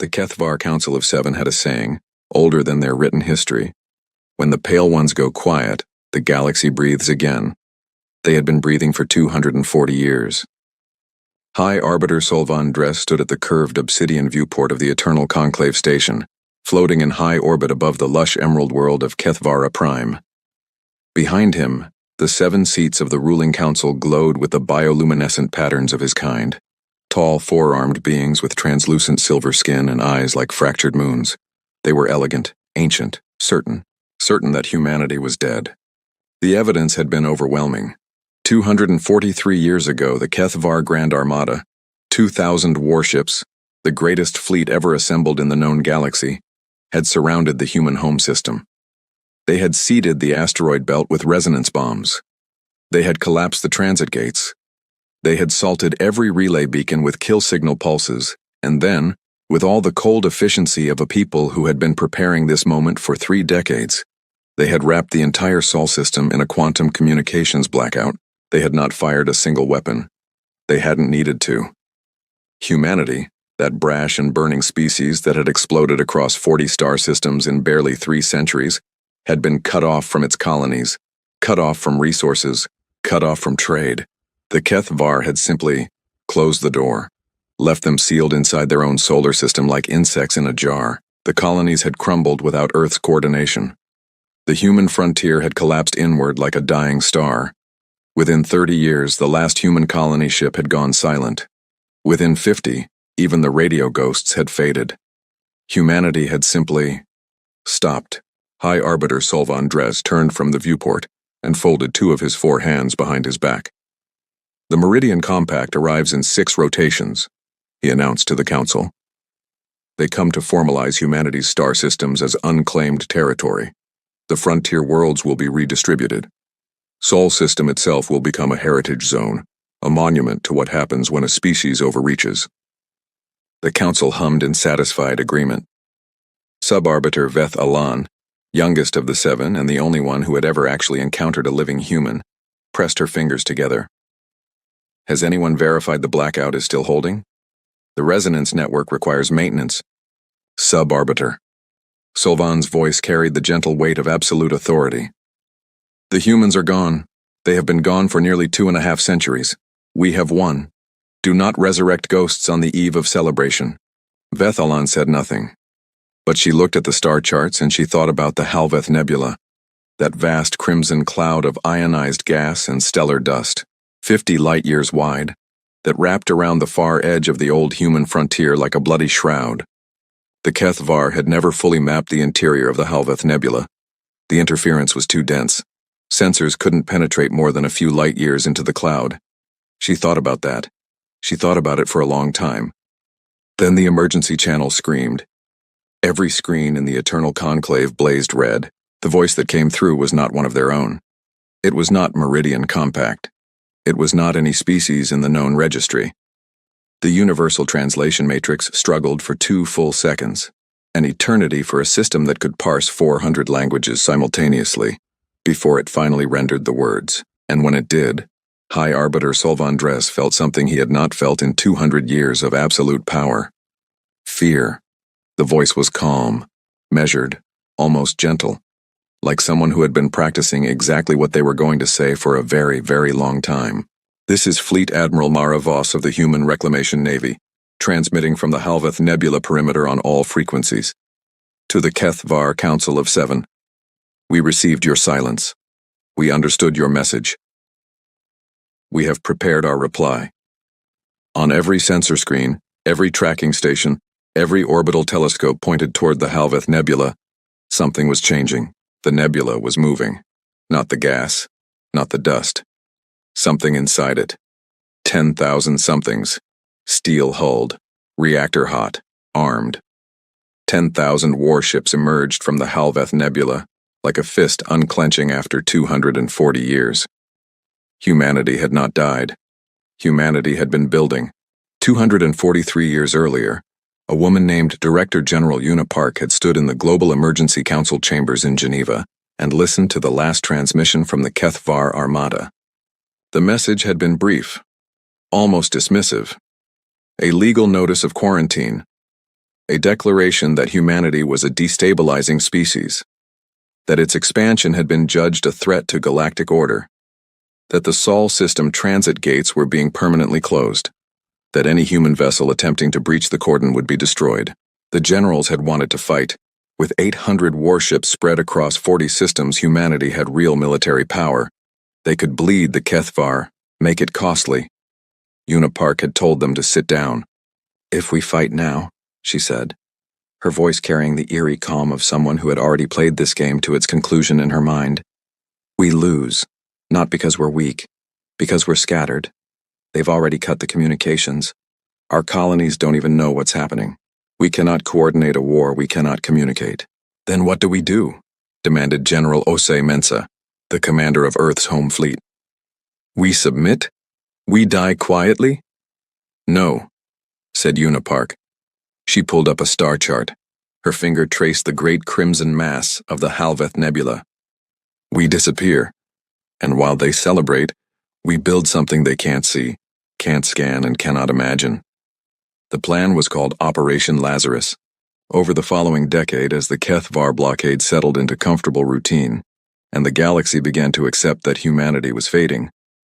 The HFY Council of Seven had a saying, older than their written history. When the pale ones go quiet, the galaxy breathes again. They had been breathing for 240 years. High Arbiter Solvan Dres stood at the curved obsidian viewport of the Eternal Conclave Station, floating in high orbit above the lush emerald world of Kethvara Prime. Behind him, the 7 seats of the ruling council glowed with the bioluminescent patterns of his kind. Tall, four-armed beings with translucent silver skin and eyes like fractured moons. They were elegant, ancient, certain that humanity was dead. The evidence had been overwhelming. 243 years ago, the Kethvar Grand Armada, 2,000 warships, the greatest fleet ever assembled in the known galaxy, had surrounded the human home system. They had seeded the asteroid belt with resonance bombs. They had collapsed the transit gates. They had salted every relay beacon with kill signal pulses, and then, with all the cold efficiency of a people who had been preparing this moment for 3 decades, they had wrapped the entire Sol system in a quantum communications blackout. They had not fired a single weapon. They hadn't needed to. Humanity, that brash and burning species that had exploded across 40 star systems in barely 3 centuries, had been cut off from its colonies, cut off from resources, cut off from trade. The Kethvar had simply closed the door, left them sealed inside their own solar system like insects in a jar. The colonies had crumbled without Earth's coordination. The human frontier had collapsed inward like a dying star. Within 30 years, the last human colony ship had gone silent. Within 50, even the radio ghosts had faded. Humanity had simply stopped. High Arbiter Solvan Dres turned from the viewport and folded 2 of his 4 hands behind his back. The Meridian Compact arrives in 6 rotations, he announced to the Council. They come to formalize humanity's star systems as unclaimed territory. The frontier worlds will be redistributed. Sol system itself will become a heritage zone, a monument to what happens when a species overreaches. The Council hummed in satisfied agreement. Sub-Arbiter Veth Alan, youngest of the 7 and the only one who had ever actually encountered a living human, pressed her fingers together. Has anyone verified the blackout is still holding? The resonance network requires maintenance. Sub-Arbiter. Solvan's voice carried the gentle weight of absolute authority. The humans are gone. They have been gone for nearly 2.5 centuries. We have won. Do not resurrect ghosts on the eve of celebration. Veth Alan said nothing. But she looked at the star charts and she thought about the Halveth Nebula, that vast crimson cloud of ionized gas and stellar dust, 50 light-years wide, that wrapped around the far edge of the old human frontier like a bloody shroud. The Kethvar had never fully mapped the interior of the Halveth Nebula. The interference was too dense. Sensors couldn't penetrate more than a few light-years into the cloud. She thought about that. She thought about it for a long time. Then the emergency channel screamed. Every screen in the Eternal Conclave blazed red. The voice that came through was not one of their own. It was not Meridian Compact. It was not any species in the known registry. The Universal Translation Matrix struggled for 2 full seconds, an eternity for a system that could parse 400 languages simultaneously, before it finally rendered the words. And when it did, High Arbiter Solvan Dres felt something he had not felt in 200 years of absolute power. Fear. The voice was calm, measured, almost gentle, like someone who had been practicing exactly what they were going to say for a very, very long time. This is Fleet Admiral Mara Voss of the Human Reclamation Navy, transmitting from the Halveth Nebula perimeter on all frequencies. To the Kethvar Council of 7. We received your silence. We understood your message. We have prepared our reply. On every sensor screen, every tracking station, every orbital telescope pointed toward the Halveth Nebula, something was changing. The nebula was moving. Not the gas, not the dust. Something inside it. 10,000 somethings. Steel-hulled, reactor-hot, armed. 10,000 warships emerged from the Halveth Nebula, like a fist unclenching after 240 years. Humanity had not died. Humanity had been building. 243 years earlier, a woman named Director General Una Park had stood in the Global Emergency Council chambers in Geneva and listened to the last transmission from the Kethvar Armada. The message had been brief, almost dismissive. A legal notice of quarantine. A declaration that humanity was a destabilizing species, that its expansion had been judged a threat to galactic order, that the Sol system transit gates were being permanently closed, that any human vessel attempting to breach the cordon would be destroyed. The generals had wanted to fight. With 800 warships spread across 40 systems, humanity had real military power. They could bleed the Kethvar, make it costly. Unipark had told them to sit down. "If we fight now," she said, her voice carrying the eerie calm of someone who had already played this game to its conclusion in her mind, "we lose, not because we're weak, because we're scattered. They've already cut the communications. Our colonies don't even know what's happening. We cannot coordinate a war, we cannot communicate." "Then what do we do?" demanded General Ose Mensa, the commander of Earth's home fleet. "We submit? We die quietly?" "No," said Unipark. She pulled up a star chart. Her finger traced the great crimson mass of the Halveth Nebula. "We disappear, and while they celebrate, we build something they can't see, can't scan, and cannot imagine." The plan was called Operation Lazarus. Over the following decade, as the Kethvar blockade settled into comfortable routine, and the galaxy began to accept that humanity was fading,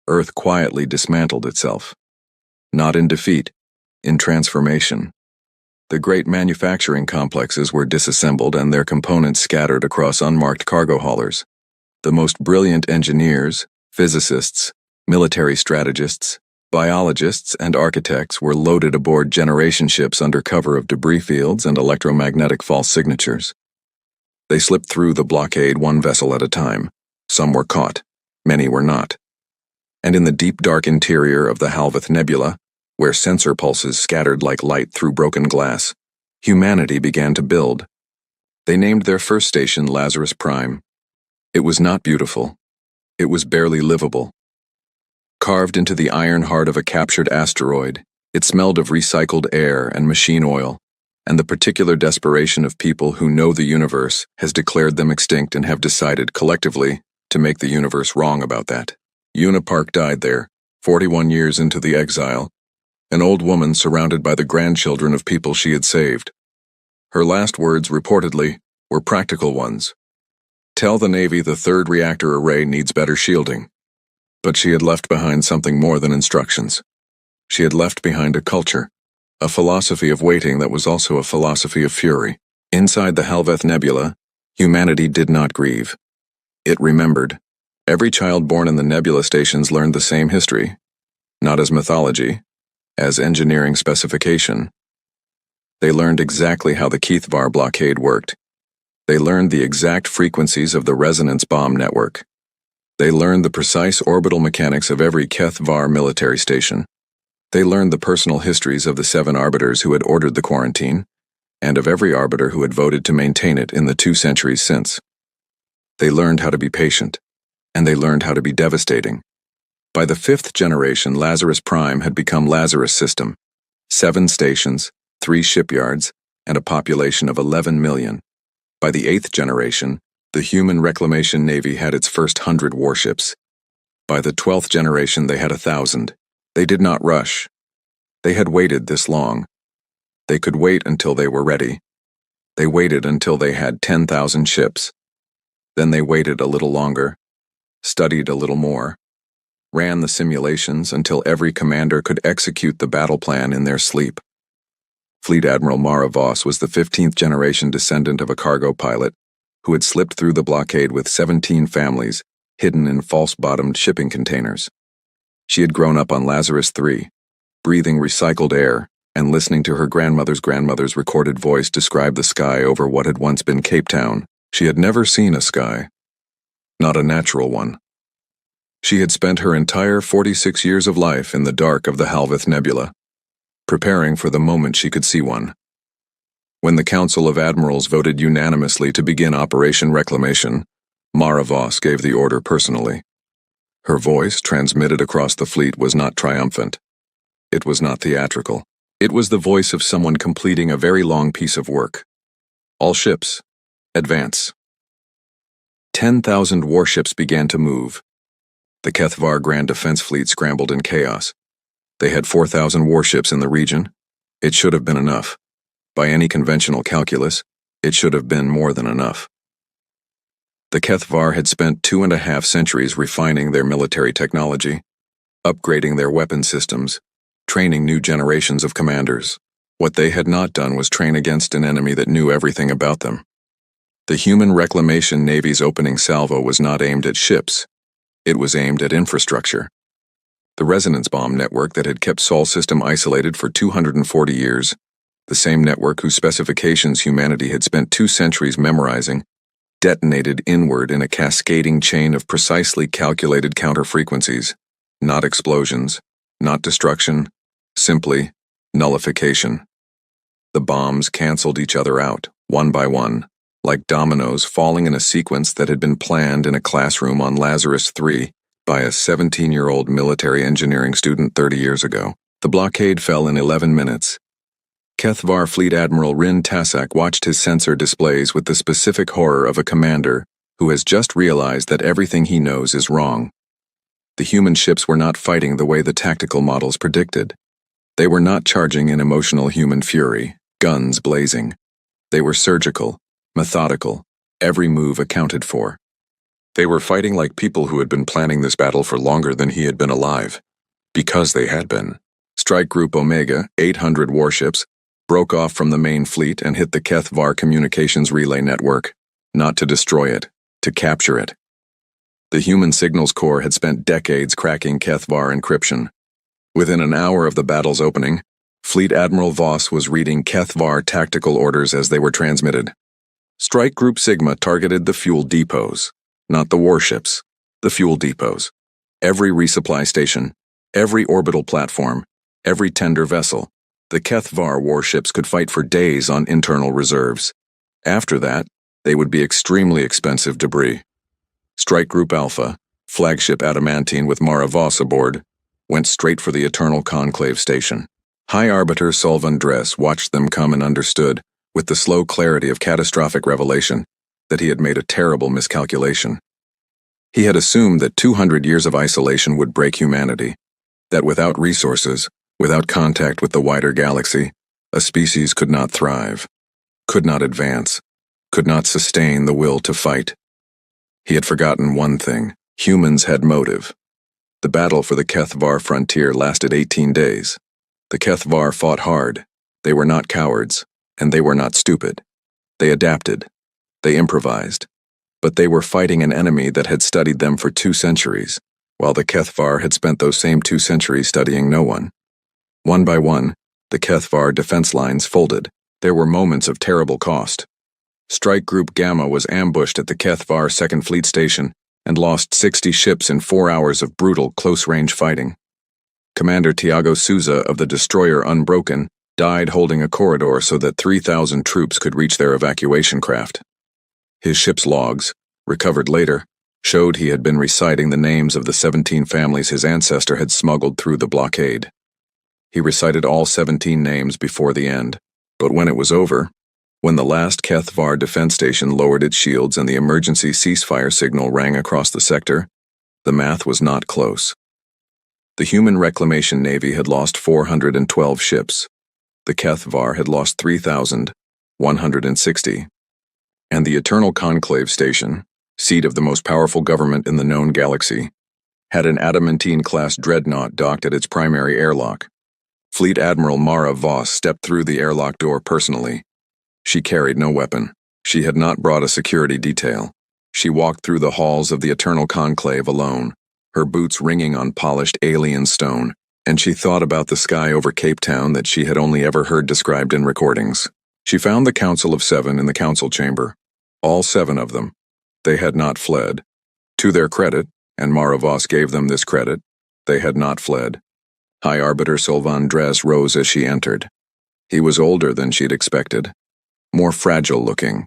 Earth quietly dismantled itself. Not in defeat, in transformation. The great manufacturing complexes were disassembled and their components scattered across unmarked cargo haulers. The most brilliant engineers, physicists, military strategists, biologists, and architects were loaded aboard generation ships under cover of debris fields and electromagnetic false signatures. They slipped through the blockade one vessel at a time. Some were caught, many were not. And in the deep dark interior of the Halveth Nebula, where sensor pulses scattered like light through broken glass, humanity began to build. They named their first station Lazarus Prime. It was not beautiful. It was barely livable. Carved into the iron heart of a captured asteroid, it smelled of recycled air and machine oil, and the particular desperation of people who know the universe has declared them extinct and have decided collectively to make the universe wrong about that. Unipark died there, 41 years into the exile, an old woman surrounded by the grandchildren of people she had saved. Her last words, reportedly, were practical ones. "Tell the Navy the third reactor array needs better shielding." But she had left behind something more than instructions. She had left behind a culture, a philosophy of waiting that was also a philosophy of fury. Inside the Halveth Nebula, humanity did not grieve. It remembered. Every child born in the Nebula stations learned the same history, not as mythology, as engineering specification. They learned exactly how the Kethvar blockade worked. They learned the exact frequencies of the resonance bomb network. They learned the precise orbital mechanics of every Kethvar military station. They learned the personal histories of the 7 arbiters who had ordered the quarantine, and of every arbiter who had voted to maintain it in the 2 centuries since. They learned how to be patient, and they learned how to be devastating. By the 5th generation, Lazarus Prime had become Lazarus System. 7 stations, 3 shipyards, and a population of 11 million. By the 8th generation, the Human Reclamation Navy had its first 100 warships. By the 12th generation, they had 1,000. They did not rush. They had waited this long. They could wait until they were ready. They waited until they had 10,000 ships. Then they waited a little longer, studied a little more, ran the simulations until every commander could execute the battle plan in their sleep. Fleet Admiral Mara Voss was the 15th generation descendant of a cargo pilot who had slipped through the blockade with 17 families hidden in false-bottomed shipping containers. She had grown up on Lazarus III, breathing recycled air and listening to her grandmother's grandmother's recorded voice describe the sky over what had once been Cape Town. She had never seen a sky, not a natural one. She had spent her entire 46 years of life in the dark of the Halveth Nebula, preparing for the moment she could see one. When the Council of Admirals voted unanimously to begin Operation Reclamation, Mara Voss gave the order personally. Her voice, transmitted across the fleet, was not triumphant. It was not theatrical. It was the voice of someone completing a very long piece of work. All ships, advance. 10,000 warships began to move. The Kethvar Grand Defense Fleet scrambled in chaos. They had 4,000 warships in the region. It should have been enough. By any conventional calculus, it should have been more than enough. The Kethvar had spent 2.5 centuries refining their military technology, upgrading their weapon systems, training new generations of commanders. What they had not done was train against an enemy that knew everything about them. The Human Reclamation Navy's opening salvo was not aimed at ships. It was aimed at infrastructure. The resonance bomb network that had kept Sol system isolated for 240 years, the same network whose specifications humanity had spent 2 centuries memorizing, detonated inward in a cascading chain of precisely calculated counter-frequencies, not explosions, not destruction, simply nullification. The bombs canceled each other out, one by one, like dominoes falling in a sequence that had been planned in a classroom on Lazarus 3 by a 17-year-old military engineering student 30 years ago. The blockade fell in 11 minutes. Kethvar Fleet Admiral Rin Tassak watched his sensor displays with the specific horror of a commander who has just realized that everything he knows is wrong. The human ships were not fighting the way the tactical models predicted. They were not charging in emotional human fury, guns blazing. They were surgical, methodical, every move accounted for. They were fighting like people who had been planning this battle for longer than he had been alive. Because they had been. Strike Group Omega, 800 warships, broke off from the main fleet and hit the Kethvar communications relay network, not to destroy it, to capture it. The Human Signals Corps had spent decades cracking Kethvar encryption. Within an hour of the battle's opening, Fleet Admiral Voss was reading Kethvar tactical orders as they were transmitted. Strike Group Sigma targeted the fuel depots, not the warships, the fuel depots. Every resupply station, every orbital platform, every tender vessel. The Kethvar warships could fight for days on internal reserves. After that, they would be extremely expensive debris. Strike Group Alpha, flagship adamantine with Mara Voss aboard, went straight for the Eternal Conclave station. High Arbiter Solvan Dress watched them come and understood, with the slow clarity of catastrophic revelation, that he had made a terrible miscalculation. He had assumed that 200 years of isolation would break humanity, that without resources, without contact with the wider galaxy, a species could not thrive, could not advance, could not sustain the will to fight. He had forgotten one thing: humans had motive. The battle for the Kethvar frontier lasted 18 days. The Kethvar fought hard. They were not cowards, and they were not stupid. They adapted. They improvised. But they were fighting an enemy that had studied them for 2 centuries, while the Kethvar had spent those same 2 centuries studying no one. One by one, the Kethvar defense lines folded. There were moments of terrible cost. Strike Group Gamma was ambushed at the Kethvar 2nd Fleet Station and lost 60 ships in 4 hours of brutal, close-range fighting. Commander Tiago Souza of the destroyer Unbroken died holding a corridor so that 3,000 troops could reach their evacuation craft. His ship's logs, recovered later, showed he had been reciting the names of the 17 families his ancestor had smuggled through the blockade. He recited all 17 names before the end, but when it was over, when the last Kethvar defense station lowered its shields and the emergency ceasefire signal rang across the sector, the math was not close. The Human Reclamation Navy had lost 412 ships. The Kethvar had lost 3,160. And the Eternal Conclave Station, seat of the most powerful government in the known galaxy, had an adamantine-class dreadnought docked at its primary airlock. Fleet Admiral Mara Voss stepped through the airlock door personally. She carried no weapon. She had not brought a security detail. She walked through the halls of the Eternal Conclave alone, her boots ringing on polished alien stone, and she thought about the sky over Cape Town that she had only ever heard described in recordings. She found the Council of 7 in the council chamber. All 7 of them. They had not fled. To their credit, and Mara Voss gave them this credit, they had not fled. High Arbiter Solvan Dress rose as she entered. He was older than she'd expected, more fragile-looking.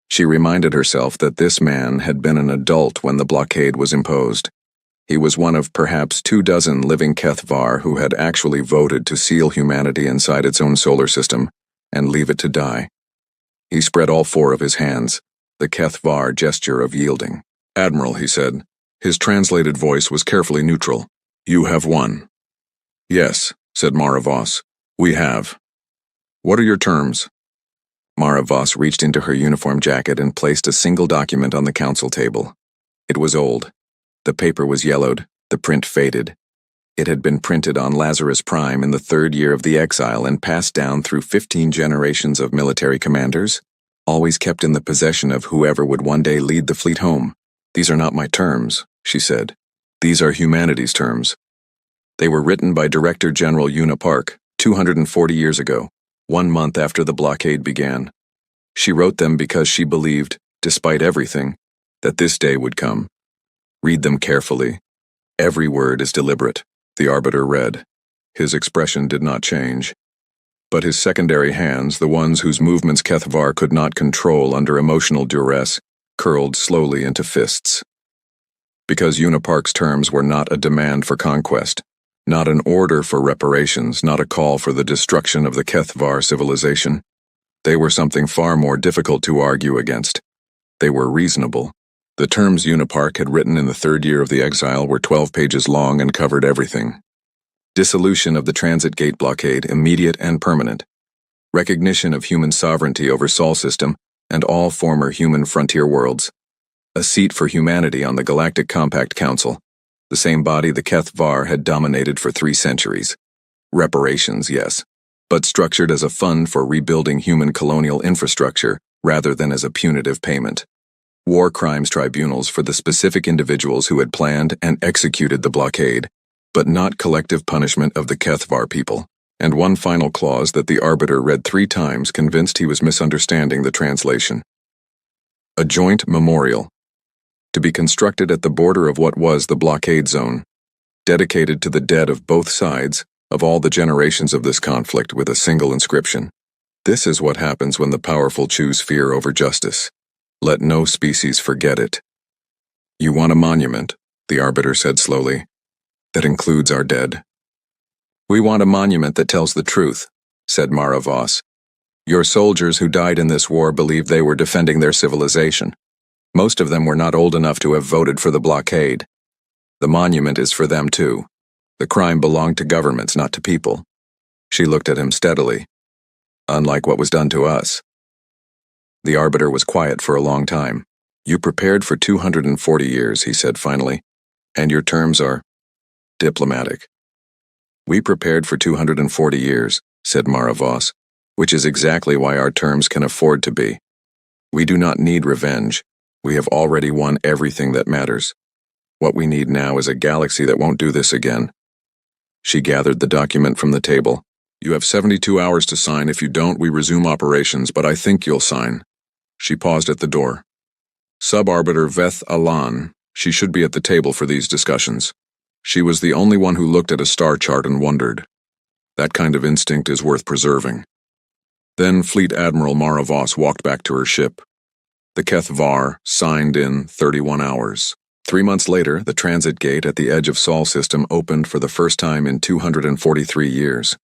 She reminded herself that this man had been an adult when the blockade was imposed. He was one of perhaps 24 living Kethvar who had actually voted to seal humanity inside its own solar system and leave it to die. He spread all 4 of his hands, the Kethvar gesture of yielding. "Admiral," he said. His translated voice was carefully neutral. "You have won." "Yes," said Mara Voss. "We have." "What are your terms?" Mara Voss reached into her uniform jacket and placed a single document on the council table. It was old. The paper was yellowed, the print faded. It had been printed on Lazarus Prime in the 3rd year of the exile and passed down through 15 generations of military commanders, always kept in the possession of whoever would one day lead the fleet home. "These are not my terms," she said. "These are humanity's terms. They were written by Director General Una Park 240 years ago, 1 month after the blockade began. She wrote them because she believed, despite everything, that this day would come. Read them carefully. Every word is deliberate." The arbiter read. His expression did not change. But his secondary hands, the ones whose movements Kethvar could not control under emotional duress, curled slowly into fists. Because Una Park's terms were not a demand for conquest, not an order for reparations, not a call for the destruction of the Kethvar civilization. They were something far more difficult to argue against. They were reasonable. The terms Una Park had written in the 3rd year of the exile were 12 pages long and covered everything. Dissolution of the transit gate blockade, immediate and permanent. Recognition of human sovereignty over Sol system and all former human frontier worlds. A seat for humanity on the Galactic Compact Council, the same body the Kethvar had dominated for 3 centuries. Reparations, yes, but structured as a fund for rebuilding human colonial infrastructure rather than as a punitive payment. War crimes tribunals for the specific individuals who had planned and executed the blockade, but not collective punishment of the Kethvar people. And one final clause that the arbiter read 3 times, convinced he was misunderstanding the translation. A joint memorial, to be constructed at the border of what was the blockade zone, dedicated to the dead of both sides, of all the generations of this conflict, with a single inscription. This is what happens when the powerful choose fear over justice. Let no species forget it. "You want a monument," the arbiter said slowly, "that includes our dead." "We want a monument that tells the truth," said Mara Voss. "Your soldiers who died in this war believed they were defending their civilization. Most of them were not old enough to have voted for the blockade. The monument is for them too. The crime belonged to governments, not to people." She looked at him steadily. "Unlike what was done to us." The arbiter was quiet for a long time. "You prepared for 240 years, he said finally, "and your terms are diplomatic." "We prepared for 240 years, said Mara Voss, "which is exactly why our terms can afford to be. We do not need revenge. We have already won everything that matters. What we need now is a galaxy that won't do this again." She gathered the document from the table. "You have 72 hours to sign. If you don't, we resume operations, but I think you'll sign." She paused at the door. Sub-Arbiter Veth Alan, she should be at the table for these discussions. She was the only one who looked at a star chart and wondered. That kind of instinct is worth preserving. Then Fleet Admiral Mara Voss walked back to her ship. The Kethvar signed in 31 hours. 3 months later, the transit gate at the edge of Sol system opened for the first time in 243 years.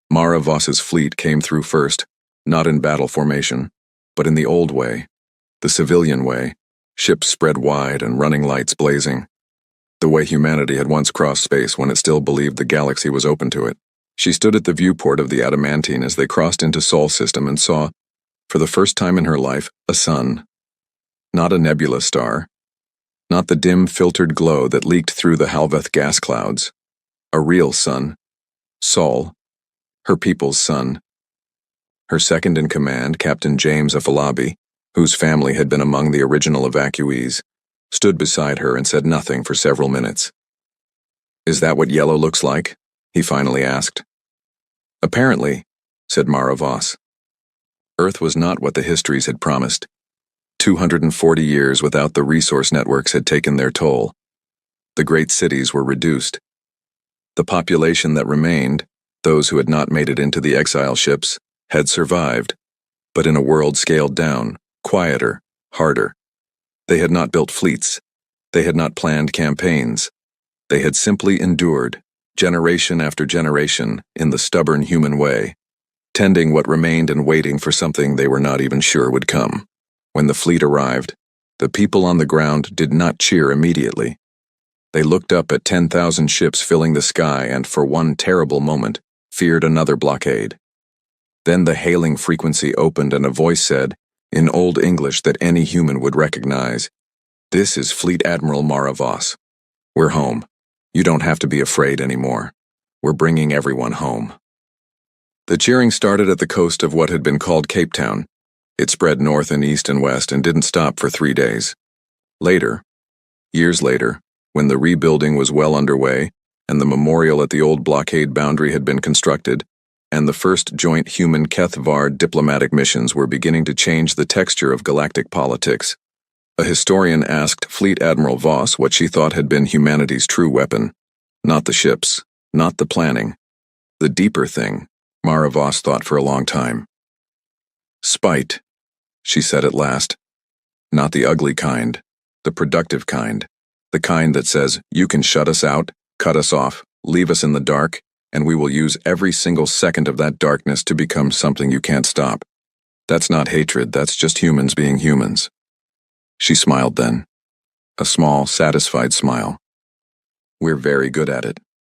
Mara Voss's fleet came through first, not in battle formation, but in the old way, the civilian way, ships spread wide and running lights blazing. The way humanity had once crossed space when it still believed the galaxy was open to it. She stood at the viewport of the Adamantine as they crossed into Sol system and saw, for the first time in her life, a sun. Not a nebula star. Not the dim filtered glow that leaked through the Halveth gas clouds. A real sun. Sol. Her people's son. Her second-in-command, Captain James Afalabi, whose family had been among the original evacuees, stood beside her and said nothing for several minutes. "Is that what yellow looks like?" he finally asked. "Apparently," said Mara Voss. Earth was not what the histories had promised. 240 years without the resource networks had taken their toll. The great cities were reduced. The population that remained, those who had not made it into the exile ships, had survived, but in a world scaled down, quieter, harder. They had not built fleets. They had not planned campaigns. They had simply endured, generation after generation, in the stubborn human way, tending what remained and waiting for something they were not even sure would come. When the fleet arrived, the people on the ground did not cheer immediately. They looked up at 10,000 ships filling the sky and, for one terrible moment, feared another blockade. Then the hailing frequency opened and a voice said, in Old English that any human would recognize, "This is Fleet Admiral Mara Voss. We're home. You don't have to be afraid anymore. We're bringing everyone home." The cheering started at the coast of what had been called Cape Town. It spread north and east and west and didn't stop for 3 days. Later, years later, when the rebuilding was well underway and the memorial at the old blockade boundary had been constructed, and the first joint human Keth-Var diplomatic missions were beginning to change the texture of galactic politics, a historian asked Fleet Admiral Voss what she thought had been humanity's true weapon. Not the ships, not the planning. The deeper thing, Mara Voss thought for a long time. Spite, she said at last. Not the ugly kind, the productive kind. The kind that says, you can shut us out, cut us off, leave us in the dark, and we will use every single second of that darkness to become something you can't stop. That's not hatred, that's just humans being humans. She smiled then. A small, satisfied smile. We're very good at it.